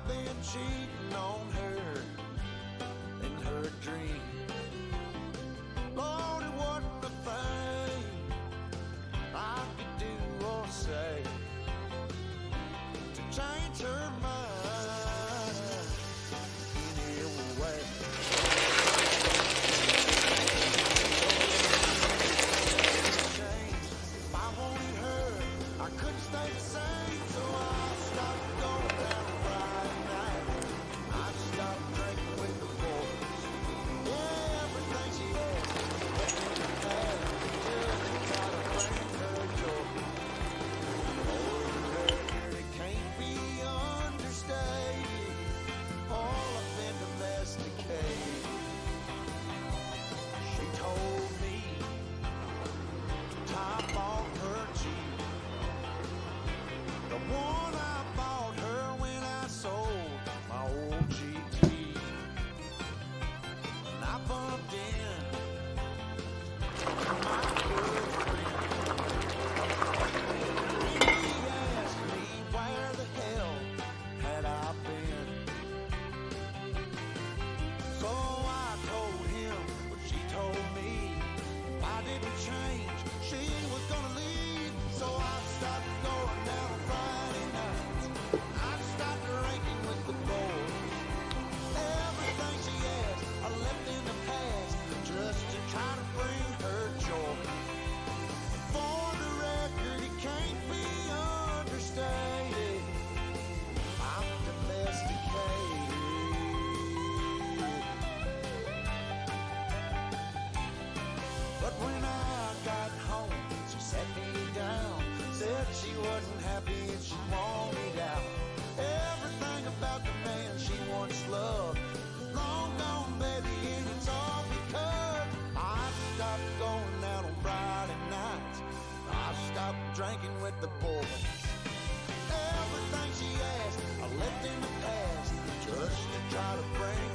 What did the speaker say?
I've been cheating on her in her dream. Lord, it wasn't a thing I could do or say to change her mind any way. If I wanted her, I couldn't stay the same, so I stopped going down a Friday night. I stopped drinking with the boys. Yeah, everything she asked, everything she had, just to try to bring her joy. Oh, the record, it can't be understated. All I've been domesticated. She told me top off her cheek, the one I bought her when I sold my old GT. And I bumped in my good friend. He asked me where the hell had I been. So I told him what she told me. If I didn't change, she was gonna leave. So I stopped going down on Friday nights. I stopped drinking with the boys. Everything she asked, I left in the past just to try to bring her joy. For the record, it can't be understated. I'm domesticated. But when I got home, she sat me down, said she wasn't happy and she wanted out. Everything about the man she once loved is long gone, baby, and it's all because I stopped going out on Friday nights. I stopped drinking with the boys. Everything she asked, I left in the past just to try to bring